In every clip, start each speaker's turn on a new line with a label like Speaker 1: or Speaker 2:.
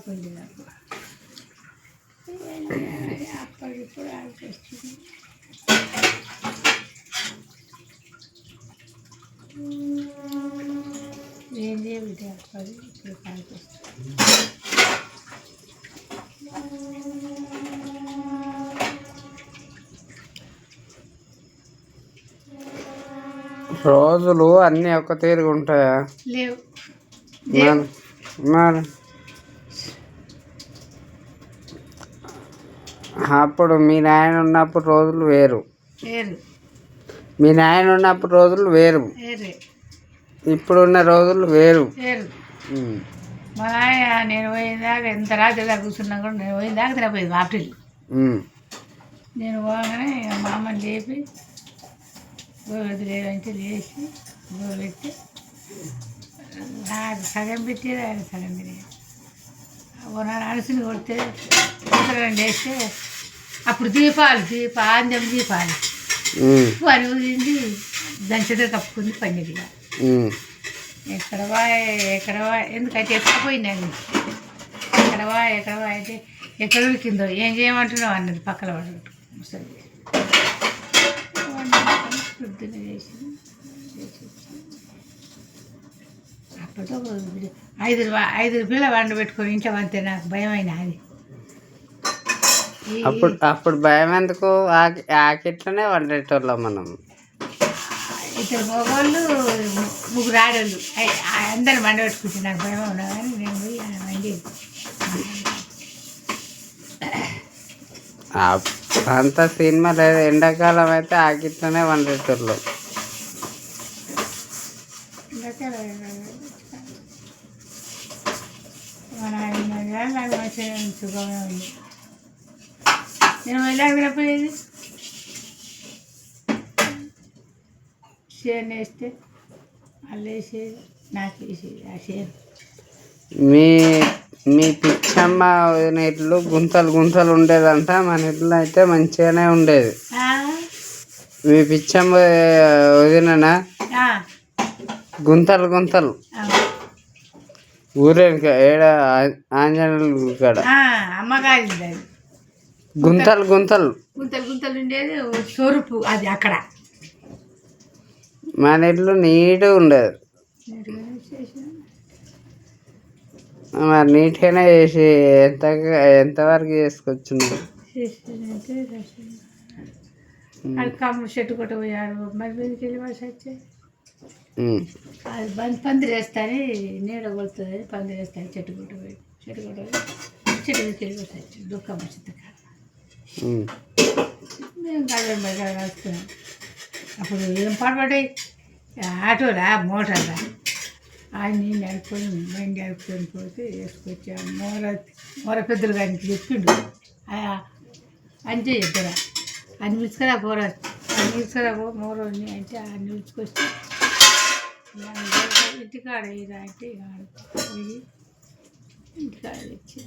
Speaker 1: పోయింది నాకు అప్పటిప్పుడు ఆడిపిస్తుంది. ఏం చేయబిడ్డ అప్పటి ఇప్పుడు కాడికొస్తుంది.
Speaker 2: రోజులు అన్నీ ఒక తీరుగా ఉంటాయా?
Speaker 1: లేవు.
Speaker 2: మరి అప్పుడు మీ నాయన ఉన్నప్పుడు రోజులు వేరు, మీ నాయన ఉన్నప్పుడు రోజులు వేరు, ఇప్పుడున్న రోజులు వేరు.
Speaker 1: మా నాయ నేను పోయిందాక ఎంత రాత్రి దాకా కూర్చున్నా కూడా నేను పోయిందాక తినపోయింది ఆపిల్. నేను పోగానే మా అమ్మని లేపి గోవెద్దు లేదంటే లేచి గోవెట్టి నాకు సగం పెట్టేది, ఆయన సగం తినేది. నాన్న అలసిని కొడితే రెండు వేస్తే అప్పుడు ఆంజం దీపాలు పని ఊరింది, దంచతో కప్పుకుంది పన్నీరుగా. ఎక్కడవా ఎందుకంటే ఎక్కపోయింది అది. ఎక్కడవా అయితే ఎక్కడ ఉరికిందో ఏం చేయమంటున్నావు అన్నది పక్కన పడు ముసలి. పొద్దున్న చేసి అప్పటితో 5 పిల్లలు వండ పెట్టుకొని ఇంట్లో అంతే. నాకు భయమైన అది.
Speaker 2: అప్పుడు భయం ఎందుకు? ఆకిట్లనే వండేటోళ్ళం మనం.
Speaker 1: 2 మగవాళ్ళు 3 ఆడవాళ్ళు అందరు వండ పెట్టుకుంటే నాకు భయం ఉన్నా కానీ నేను పోయి వండేది.
Speaker 2: అంత సినిమా లేదు. ఎండాకాలం అయితే ఆకిట్లనే వండేటోళ్ళు.
Speaker 1: మన నాకు మంచిగా సుఖమే ఉంది. నేను వెళ్ళాక తినపోయేది. షేర్ వేస్తే వాళ్ళు వేసేది, నాకు వేసేది ఆ షేర్.
Speaker 2: మీ పిచ్చమ్మ ఇల్లు గుంతలు ఉండేదంట. మన ఇల్లు అయితే మంచిగానే ఉండేది. మీ పిచ్చమ్మ వదిననా గుంతలు ఊరేక ఏడ ఆంజనేయులు కాడ
Speaker 1: అమ్మగారి
Speaker 2: గుంతలు
Speaker 1: ఉండేది. సొరుపు అది అక్కడ.
Speaker 2: మన ఇల్లు నీట్గా ఉండేది. మరి నీట్గానే చేసి ఎంతవరకు చేసుకొచ్చున్నావు?
Speaker 1: అది కమ్ము చెట్టు కొట్ట పోయాడు. మరి మీదకి వెళ్ళి వాడు వచ్చే అది పందిరి వేస్తాని నీడ కొడుతుంది. పందిరి వేస్తాను చెట్టు కొట్ట పోయి చెట్టు మీదకి వెళ్ళి వచ్చి దుఃఖమ్మ చెత్త కాదు. మేము కళ్ళ బయట వస్తున్నాం. అప్పుడు ఏం పాడుపడ్డాయి ఆటోలా మోటార్లా అన్నీ నడుపుకొని బండి నడుపుకొని పోతే వేసుకొచ్చా. మోర పెద్దలు కానీ చెప్పిండు అంతే చెప్పరా అన్ని పిలుచుకురా పోరా మోరని అంటే అన్ని పిలుచుకొచ్చి ఇంటికాడ ఇలా అంటే పోయి ఇంటికాడ తెచ్చి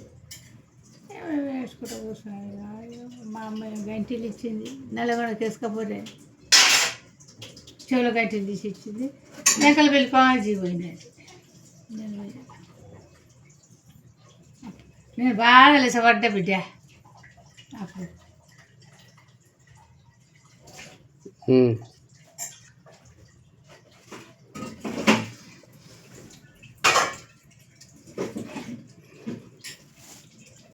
Speaker 1: వేసుకుంటూ కూర్చున్నాను. మా అమ్మాయి గంటీలు ఇచ్చింది. నల్లగొండకి వేసుకపోతే చెవుల గంటీలు తీసి ఇచ్చింది. మేకలు వెళ్ళిపోయి పోయింది. నేను బాగా లేసపడ్డా బిడ్డ అప్పుడు.